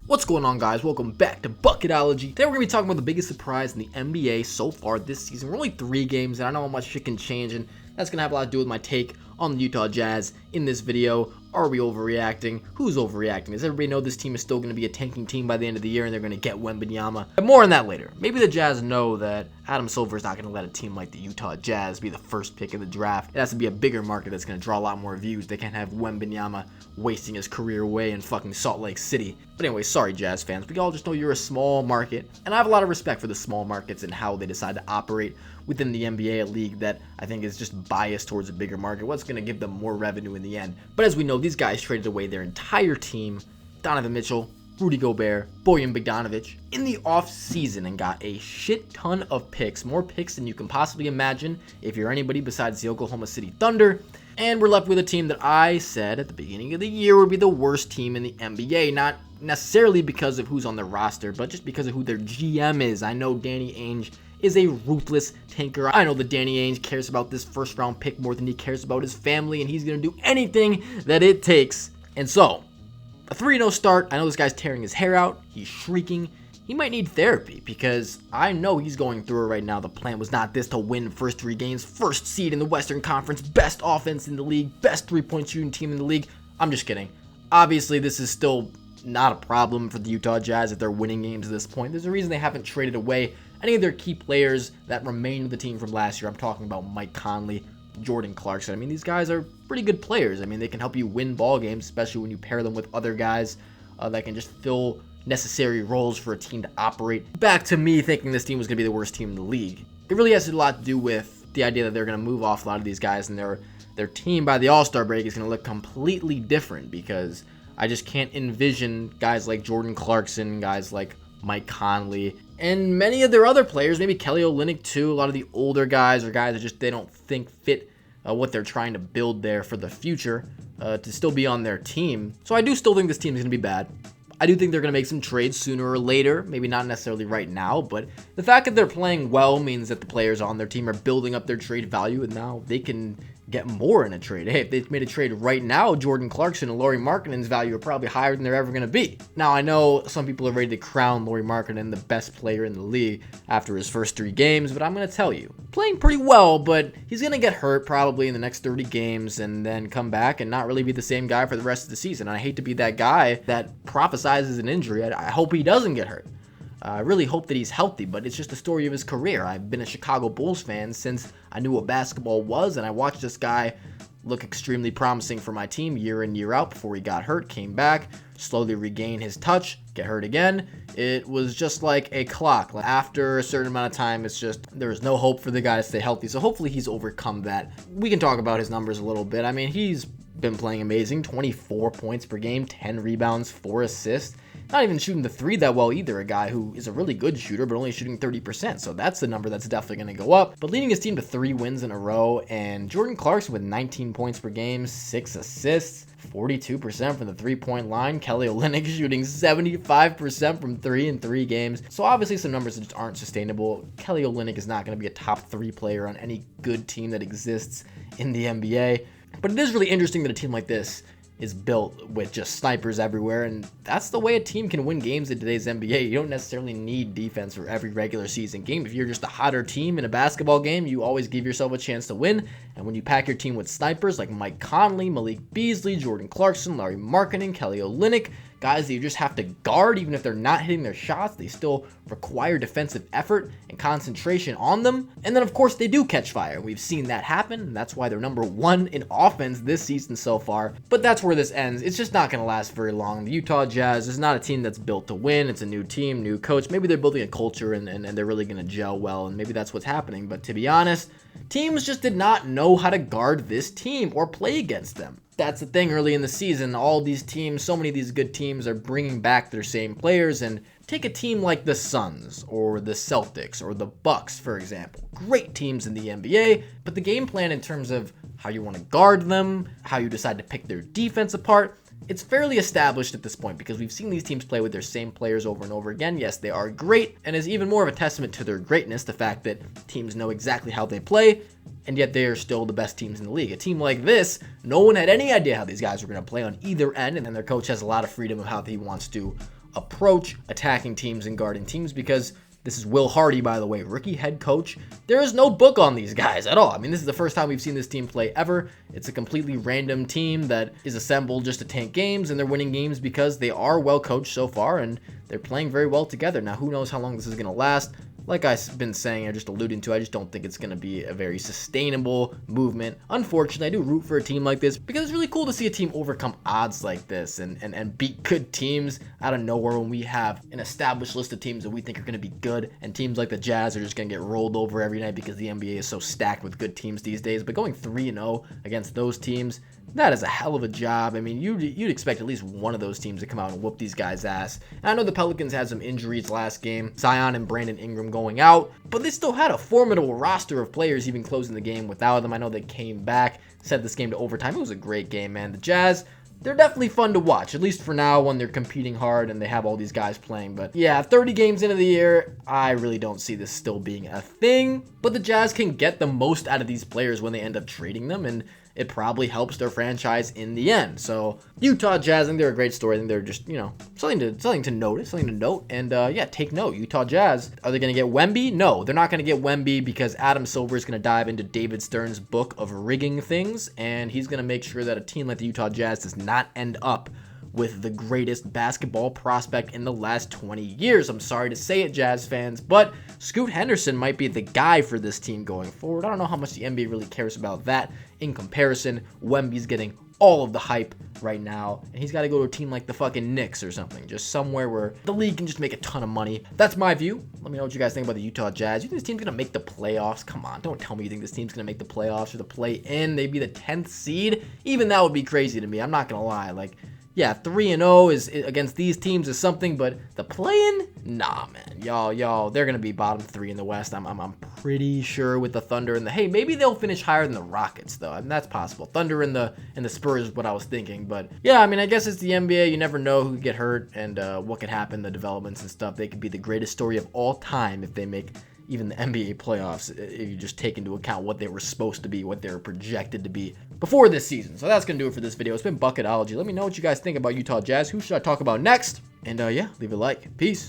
What's going on, guys? Welcome back to Bucketology. Today we're going to be talking about the biggest surprise in the NBA so far this season. We're only 3 games, and I know how much shit can change, and that's going to have a lot to do with my take on the Utah Jazz in this video. Are we overreacting? Who's overreacting? Does everybody know this team is still going to be a tanking team by the end of the year, and they're going to get Wembanyama? But more on that later. Maybe the Jazz know that Adam Silver is not going to let a team like the Utah Jazz be the first pick of the draft. It has to be a bigger market that's going to draw a lot more views. They can't have Wembanyama wasting his career away in fucking Salt Lake City. But anyway, sorry Jazz fans, we all just know you're a small market, and I have a lot of respect for the small markets and how they decide to operate within the NBA, a league that I think is just biased towards a bigger market. What's going to give them more revenue in the end? But as we know, these guys traded away their entire team, Donovan Mitchell, Rudy Gobert, Bojan Bogdanovic, in the off-season and got a shit ton of picks, more picks than you can possibly imagine if you're anybody besides the Oklahoma City Thunder. And we're left with a team that I said at the beginning of the year would be the worst team in the NBA, not necessarily because of who's on their roster, but just because of who their GM is. I know Danny Ainge is a ruthless tanker. I know that Danny Ainge cares about this first round pick more than he cares about his family, and he's going to do anything that it takes. And so, a 3-0 start. I know this guy's tearing his hair out. He's shrieking. He might need therapy because I know he's going through it right now. The plan was not this to win first 3 games, first seed in the Western Conference, best offense in the league, best 3-point shooting team in the league. I'm just kidding. Obviously, this is still not a problem for the Utah Jazz if they're winning games at this point. There's a reason they haven't traded away any of their key players that remained with the team from last year. I'm talking about Mike Conley, Jordan Clarkson. I mean, these guys are pretty good players. I mean, they can help you win ball games, especially when you pair them with other guys that can just fill necessary roles for a team to operate. Back to me thinking this team was going to be the worst team in the league. It really has a lot to do with the idea that they're going to move off a lot of these guys, and their team by the All-Star break is going to look completely different because I just can't envision guys like Jordan Clarkson, guys like Mike Conley, and many of their other players, maybe Kelly Olynyk too, a lot of the older guys or guys that just they don't think fit what they're trying to build there for the future to still be on their team. So I do still think this team is going to be bad. I do think they're going to make some trades sooner or later, maybe not necessarily right now, but the fact that they're playing well means that the players on their team are building up their trade value, and now they can get more in a trade. Hey, if they made a trade right now, Jordan Clarkson and Lauri Markkanen's value are probably higher than they're ever going to be. Now, I know some people are ready to crown Lauri Markkanen the best player in the league after his first 3 games, but I'm going to tell you, playing pretty well, but he's going to get hurt probably in the next 30 games and then come back and not really be the same guy for the rest of the season. And I hate to be that guy that prophesizes an injury. I hope he doesn't get hurt. I really hope that he's healthy, but it's just the story of his career. I've been a Chicago Bulls fan since I knew what basketball was, and I watched this guy look extremely promising for my team year in, year out before he got hurt, came back, slowly regain his touch, get hurt again. It was just like a clock. After a certain amount of time, it's just there is no hope for the guy to stay healthy, so hopefully he's overcome that. We can talk about his numbers a little bit. I mean, he's been playing amazing, 24 points per game, 10 rebounds, 4 assists. Not even shooting the 3 that well either, a guy who is a really good shooter, but only shooting 30%, so that's the number that's definitely going to go up. But leading his team to 3 wins in a row, and Jordan Clarkson with 19 points per game, 6 assists, 42% from the 3-point line. Kelly Olynyk shooting 75% from 3 in 3 games. So obviously some numbers that just aren't sustainable. Kelly Olynyk is not going to be a top 3 player on any good team that exists in the NBA. But it is really interesting that a team like this is built with just snipers everywhere, and that's the way a team can win games in today's NBA. You don't necessarily need defense for every regular season game. If you're just a hotter team in a basketball game, you always give yourself a chance to win, and when you pack your team with snipers like Mike Conley, Malik Beasley, Jordan Clarkson, Lauri Markkanen, Kelly Olynyk, guys that you just have to guard even if they're not hitting their shots, they still require defensive effort and concentration on them. And then of course they do catch fire. We've seen that happen, and that's why they're number 1 in offense this season so far. But that's where this ends. It's just not going to last very long. The Utah Jazz is not a team that's built to win. It's a new team, new coach. Maybe they're building a culture and they're really going to gel well, and maybe that's what's happening. But to be honest, teams just did not know how to guard this team or play against them. That's the thing early in the season. All these teams, so many of these good teams are bringing back their same players. And take a team like the Suns or the Celtics or the Bucks, for example. Great teams in the NBA, but the game plan in terms of how you want to guard them, how you decide to pick their defense apart, it's fairly established at this point because we've seen these teams play with their same players over and over again. Yes, they are great, and is even more of a testament to their greatness, the fact that teams know exactly how they play, and yet they are still the best teams in the league. A team like this, no one had any idea how these guys were going to play on either end, and then their coach has a lot of freedom of how he wants to approach attacking teams and guarding teams, because this is Will Hardy, by the way, rookie head coach. There is no book on these guys at all. I mean, this is the first time we've seen this team play ever. It's a completely random team that is assembled just to tank games, and they're winning games because they are well coached so far, and they're playing very well together. Now, who knows how long this is going to last? Like I've been saying, or just alluding to, I just don't think it's going to be a very sustainable movement. Unfortunately, I do root for a team like this because it's really cool to see a team overcome odds like this and beat good teams out of nowhere when we have an established list of teams that we think are going to be good, and teams like the Jazz are just going to get rolled over every night because the NBA is so stacked with good teams these days. But going 3-0 against those teams, that is a hell of a job. I mean, you'd expect at least one of those teams to come out and whoop these guys' ass. And I know the Pelicans had some injuries last game, Zion and Brandon Ingram going out, but they still had a formidable roster of players even closing the game without them. I know they came back, set this game to overtime. It was a great game, man. The Jazz, they're definitely fun to watch, at least for now when they're competing hard and they have all these guys playing. But yeah, 30 games into the year, I really don't see this still being a thing. But the Jazz can get the most out of these players when they end up trading them, and it probably helps their franchise in the end. So Utah Jazz, I think they're a great story. I think they're just, something to notice, something to note. And yeah, take note. Utah Jazz, are they going to get Wemby? No, they're not going to get Wemby because Adam Silver is going to dive into David Stern's book of rigging things, and he's going to make sure that a team like the Utah Jazz does not end up with the greatest basketball prospect in the last 20 years. I'm sorry to say it, Jazz fans, but Scoot Henderson might be the guy for this team going forward. I don't know how much the NBA really cares about that in comparison. Wemby's getting all of the hype right now, and he's got to go to a team like the fucking Knicks or something, just somewhere where the league can just make a ton of money. That's my view. Let me know what you guys think about the Utah Jazz. You think this team's gonna make the playoffs? Come on, don't tell me you think this team's gonna make the playoffs or the play-in, maybe the 10th seed. Even that would be crazy to me. I'm not gonna lie. Like, yeah, 3-0 is against these teams is something, but the play-in, nah, man, y'all, they're gonna be bottom 3 in the West. I'm pretty sure with the Thunder and hey, maybe they'll finish higher than the Rockets though. I mean, that's possible. Thunder and the Spurs is what I was thinking, but yeah, I mean, I guess it's the NBA. You never know who could get hurt and what could happen, the developments and stuff. They could be the greatest story of all time if they make even the NBA playoffs, if you just take into account what they were supposed to be, what they were projected to be before this season. So that's going to do it for this video. It's been Bucketology. Let me know what you guys think about Utah Jazz. Who should I talk about next? And yeah, leave a like. Peace.